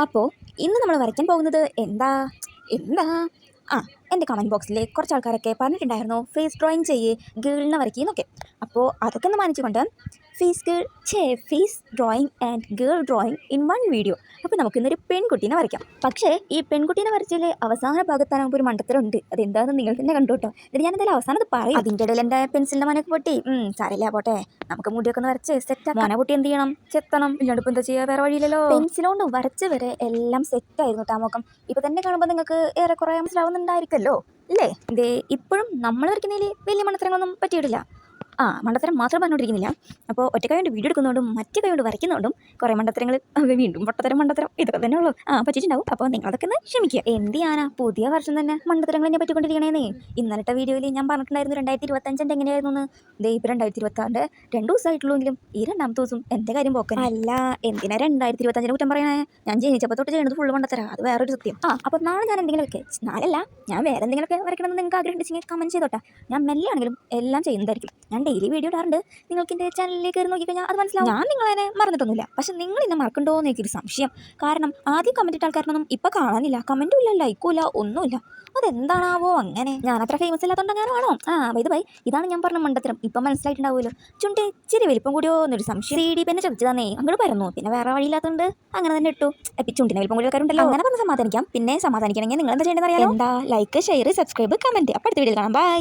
അപ്പോൾ ഇന്ന് നമ്മൾ വരയ്ക്കാൻ പോകുന്നത് എന്താ എന്താ ആ എൻ്റെ കമൻറ്റ് ബോക്സിൽ കുറച്ച് ആൾക്കാരൊക്കെ പറഞ്ഞിട്ടുണ്ടായിരുന്നു ഫേസ് ഡ്രോയിങ് ചെയ്യേ ഗേളിനെ വരയ്ക്കുന്നൊക്കെ. അപ്പോൾ അതൊക്കെ ഒന്ന് മാനിച്ചുകൊണ്ട് face drawing and girl drawing in one video. അപ്പോൾ നമുക്കിന്നൊരു പെൺകുട്ടീനെ വരയ്ക്കാം. പക്ഷേ ഈ പെൺകുട്ടീനെ വരച്ചതിൽ അവസാന ഭാഗത്താകുമ്പോൾ ഒരു മണ്ടത്തരം ഉണ്ട്. അതെന്താണെന്ന് നിങ്ങൾ തന്നെ കണ്ടു കേട്ടോ. എന്നിട്ട് ഞാൻ എന്തായാലും അവസാനം അത് പറയും. അതിൻ്റെ ഇടയിൽ എൻ്റെ പെൻസിലിൻ്റെ മനൊക്കെ പൊട്ടി. സാരമില്ല പോട്ടെ, നമുക്ക് മുടിയൊക്കെ ഒന്ന് വരച്ച് സെറ്റ്. മോനെ പൊട്ടി എന്ത് ചെയ്യണം? ചെത്തണം. ഇല്ലാണ്ട് ഇപ്പം എന്താ ചെയ്യുക? വേറെ വഴിയില്ലല്ലോ. പെൻസിലോണ്ട് വരച്ച് വരെ എല്ലാം സെറ്റായിരുന്നു കേട്ടോ മുഖം. ഇപ്പം തന്നെ കാണുമ്പോൾ നിങ്ങൾക്ക് ഏറെക്കുറെ മനസ്സിലാവുന്നുണ്ടായിരിക്കുമല്ലോ ഇല്ലേ? ഇതേ ഇപ്പോഴും നമ്മൾ വരയ്ക്കുന്നതിൽ വലിയ മണ്ടത്തരങ്ങളൊന്നും പറ്റിയിട്ടില്ല. മണ്ടത്തരം മാത്രം പറഞ്ഞുകൊണ്ടിരിക്കുന്നില്ല. അപ്പോൾ ഒറ്റ കൈ കൊണ്ട് വീഡിയോ എടുക്കുന്നതുകൊണ്ടും മറ്റു കൈ കൊണ്ട് വരയ്ക്കുന്നതുകൊണ്ടും കുറേ മണ്ടത്തരങ്ങൾ വീണ്ടും മണ്ടത്തരം ഇതൊക്കെ തന്നെ ഉള്ളൂ. പറ്റിയിട്ടുണ്ടാവും. അപ്പോൾ നിങ്ങളതൊക്കെ ഒന്ന് ക്ഷമിക്കുക. എന്ത് ചെയ്യാനാ, പുതിയ വർഷം തന്നെ മണ്ടത്തരങ്ങൾ തന്നെ പറ്റിക്കൊണ്ടിരിക്കണേന്നേ. ഇന്നലത്തെ വീഡിയോയിൽ ഞാൻ പറഞ്ഞിട്ടുണ്ടായിരുന്നു 2025 എങ്ങനെയായിരുന്നു എന്ന്. ദേ ഇപ്പോൾ 2026 2 ദിവസമായിട്ടുള്ളൂങ്കിലും ഈ രണ്ടാമത്തെ ദിവസം എൻ്റെ കാര്യം പോക്കാൻ. അല്ല, എന്തിനാ 2025 കുറ്റം പറയണേ? ഞാൻ ജനിച്ചപ്പോൾ തൊട്ട് ചെയ്യുന്നത് ഫുള്ള് മണ്ടത്തരാ, അത് വേറൊരു സത്യം. അപ്പോൾ നാളെ ഞാൻ എന്തെങ്കിലുമൊക്കെ, നാളല്ല ഞാൻ വേറെ എന്തെങ്കിലുമൊക്കെ വരയ്ക്കണമെന്ന് നിങ്ങൾക്ക് ആഗ്രഹം ഉണ്ടെങ്കിൽ കമൻറ്റ് ചെയ്തോട്ടെ. ഞാൻ മെല്ലെയാണെങ്കിലും എല്ലാം ചെയ്യുന്നതായിരിക്കും. ഞാൻ ഡെയിലി വീഡിയോ ഇടാറുണ്ട്. നിങ്ങൾക്ക് എൻ്റെ ചാനലിലേക്ക് കയറി നോക്കിക്കഴിഞ്ഞാൽ അത് മനസ്സിലാവും. ഞാൻ നിങ്ങളതിനെ മറന്നിട്ടൊന്നുമില്ല. പക്ഷെ നിങ്ങൾ എന്നെ മറക്കണ്ടോ എന്ന് എനിക്കൊരു സംശയം. കാരണം ആദ്യം കമൻറ്റ് ഇട്ട ആൾക്കാരൊന്നും ഇപ്പം കാണാനില്ല. കമൻറ്റും ഇല്ല, ലൈക്കും ഇല്ല, ഒന്നുമില്ല. അതെന്താണാവോ അങ്ങനെ? ഞാൻ അത്ര ഫേമസ് ഇല്ലാത്തതുകൊണ്ടെങ്ങാനും ആണോ? ബൈ ഇതാണ് ഞാൻ പറഞ്ഞ മണ്ടത്തരം. ഇപ്പം മനസ്സിലായിട്ടുണ്ടാവുമല്ലോ. ചുണ്ട് ഇച്ചിരി വലിപ്പം കൂടിയോ എന്നൊരു സംശയം. CD പിന്നെ ചതിച്ചു തന്നേ, അങ്ങോട്ട് പറഞ്ഞു. പിന്നെ വേറെ വഴിയില്ലാത്തതുകൊണ്ട് അങ്ങനെ തന്നെ ഇട്ടു. ചുണ്ടിന് വലിപ്പം കൂടി ആൾക്കാരുണ്ടല്ലോ. അങ്ങനെ പറഞ്ഞ് സമാധാനിക്കാം. പിന്നെ സമാധാനിക്കണമെങ്കിൽ നിങ്ങൾ എന്താ ചെയ്യേണ്ടത് അറിയാലോ? എന്താ? Like, share, subscribe, comment. അപ്പോൾ അടുത്ത വീഡിയോ കാണാം. ബൈ.